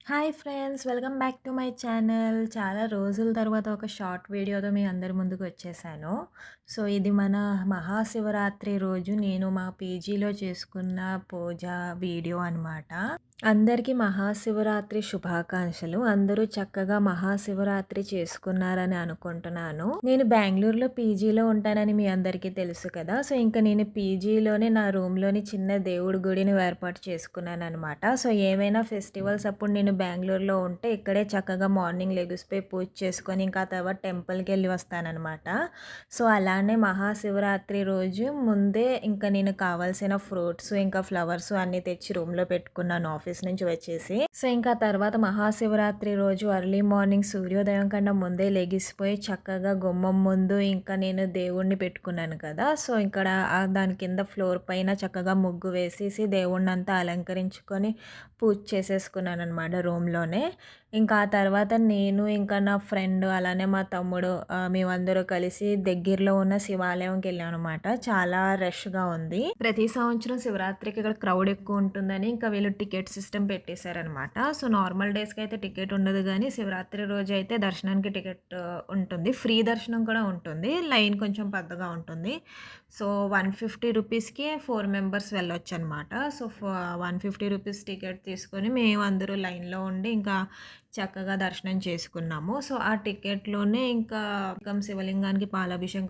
Hi friends! Welcome back to my channel. చాలా రోజుల తర్వాత ఒక షార్ట్ వీడియోతో మీ అందరి ముందుకు వచ్చేసాను. సో, ఇది మన మహాశివరాత్రి రోజు నేను మా పీజీలో చేసుకున్న పూజ వీడియో అనమాట. అందరికీ మహాశివరాత్రి శుభాకాంక్షలు. అందరూ చక్కగా మహాశివరాత్రి చేసుకున్నారని అనుకుంటున్నాను. నేను బెంగుళూరులో పీజీలో ఉంటానని మీ అందరికీ తెలుసు కదా! సో, ఇంక నేను పీజీలోనే నా రూమ్‌లోని చిన్న దేవుడి గుడిని ఏర్పాటు చేసుకున్నాననమాట. సో, ఏవైనా ఫెస్టివల్స్ అప్పుడు నేను బెంగుళూరులో ఉంటే ఇక్కడే చక్కగా మార్నింగ్ లెగిసిపోయి పూజ చేసుకొని ఇంకా ఆ తర్వాత టెంపుల్‌కెళ్ళి వస్తాననమాట. సో, అలానే మహాశివరాత్రి రోజు ముందే ఇంకా నేను కావాల్సిన ఫ్రూట్స్, ఇంకా ఫ్లవర్స్ అన్నీ తెచ్చి రూమ్‌లో పెట్టుకున్నాను ఆఫీస్ నుంచి వచ్చేసి. సో, ఇంకా తర్వాత మహాశివరాత్రి రోజు ఎర్లీ మార్నింగ్ సూర్యోదయం కన్నా ముందే లెగిసిపోయి చక్కగా గుమ్మం ముందు ఇంకా నేను దేవుడిని పెట్టుకున్నాను కదా! సో, ఇక్కడ దాని కింద ఫ్లోర్ పైన చక్కగా ముగ్గు వేసేసి దేవుడినంతా అలంకరించుకొని పూజ చేసేసుకున్నాననమాట రూమ్‌లోనే. ఇంకా ఆ తర్వాత నేను ఇంకా నా ఫ్రెండ్ అలానే మా తమ్ముడు మేమందరూ కలిసి దగ్గరలో ఉన్న శివాలయంకెళ్ళామనమాట. చాలా రష్‌గా ఉంది. ప్రతి సంవత్సరం శివరాత్రికి ఇక్కడ క్రౌడ్ ఎక్కువ ఉంటుందని ఇంకా వీళ్ళు టికెట్ సిస్టమ్ పెట్టేశారనమాట. సో, నార్మల్ డేస్‌కి అయితే టికెట్ ఉండదు గానీ శివరాత్రి రోజైతే దర్శనానికి టికెట్ ఉంటుంది. ఫ్రీ దర్శనం కూడా ఉంటుంది. లైన్ కొంచెం పెద్దగా ఉంటుంది. సో, 150 రూపీస్‌కి 4 మెంబర్స్ వెళ్ళొచ్చనమాట. సో, 150 రూపీస్ టికెట్ తీసుకొని మేమందరూ లైన్‌లో ఉండి ఇంకా చక్కగా దర్శనం చేసుకున్నాము. సో, ఆ టికెట్‌లోనే ఇంకా శివలింగానికి పాలాభిషేకం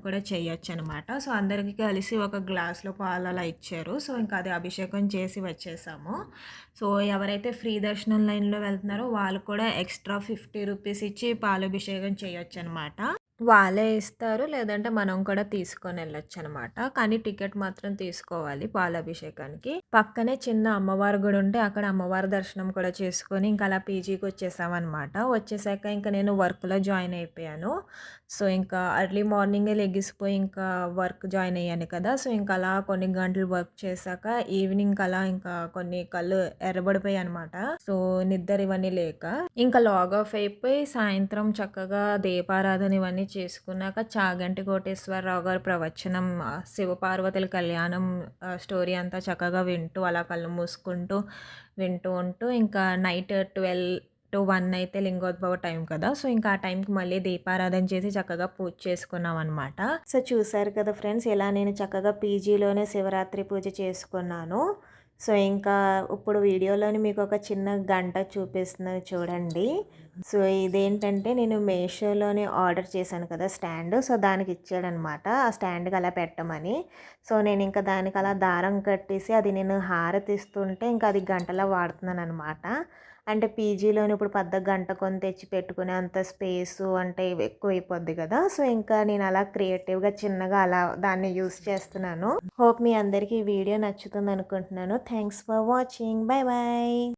కూడా చేయొచ్చనమాట. సో, అందరికి కలిసి ఒక గ్లాస్‌లో పాలు అలా ఇచ్చారు. సో, ఇంకా అది అభిషేకం చేసి వచ్చేసాము. సో, ఎవరైతే ఫ్రీ దర్శనం లైన్‌లో వెళ్తున్నారో వాళ్ళు కూడా ఎక్స్‌ట్రా 50 రూపీస్ ఇచ్చి పాలాభిషేకం చేయొచ్చనమాట. వాళ్ళే ఇస్తారు. లేదంటే మనం కూడా తీసుకొనెళ్ళొచ్చనమాట. కానీ టికెట్ మాత్రం తీసుకోవాలి పాలాభిషేకానికి. పక్కనే చిన్న అమ్మవారి గుడి ఉంటే అక్కడ అమ్మవారి దర్శనం కూడా చేసుకొని ఇంకా అలా పీజీకొచ్చేసామనమాట. వచ్చేసాక ఇంక నేను వర్క్‌లో జాయిన్ అయిపోయాను. సో, ఇంకా ఎర్లీ మార్నింగే లెగిసిపోయి ఇంకా వర్క్ జాయిన్ అయ్యాను కదా! సో, ఇంక అలా కొన్ని గంటలు వర్క్ చేశాక ఈవినింగ్ అలా ఇంకా కొన్ని కళ్ళు ఎర్రబడిపోయాయనమాట. సో, నిద్ర ఇవన్నీ లేక. ఇంకా లాగ్ ఆఫ్ అయిపోయి సాయంత్రం చక్కగా దీపారాధన ఇవన్నీ చేసుకున్నాక చాగంటి కోటేశ్వరరావు గారి ప్రవచనం శివపార్వతుల కళ్యాణం స్టోరీ అంతా చక్కగా వింటూ అలా కళ్ళు మూసుకుంటూ వింటూ ఉంటూ ఇంకా నైట్ 12-1 అయితే లింగోద్భవ టైం కదా! సో, ఇంకా ఆ టైంకి మళ్ళీ దీపారాధన చేసి చక్కగా పూజ చేసుకున్నామనమాట. సో, చూసారు కదా ఫ్రెండ్స్ ఇలా నేను చక్కగా పీజీలోనే శివరాత్రి పూజ చేసుకున్నాను. సో, ఇంకా ఇప్పుడు వీడియోలోని మీకు ఒక చిన్న గంట చూపిస్తున్నాను చూడండి. సో, ఇదేంటంటే నేను మీషోలోనే ఆర్డర్ చేశాను కదా స్టాండ్. సో, దానికి ఇచ్చాడనమాట. ఆ స్టాండ్‌కి అలా పెట్టమని. సో, నేనింక దానికి అలా దారం కట్టేసి అది నేను హారతిస్తుంటే ఇంకా అది గంటలా వాడుతున్నాననమాట. అంటే పీజీలోని ఇప్పుడు పెద్ద గంట కొని తెచ్చి పెట్టుకునే అంత స్పేసు అంటే ఎక్కువైపోద్ది కదా! సో, ఇంకా నేను అలా క్రియేటివ్‌గా చిన్నగా అలా దాన్ని యూజ్ చేస్తున్నాను. హోప్ మీ అందరికీ ఈ వీడియో నచ్చుతుందనుకుంటున్నాను. Thanks for watching. Bye by.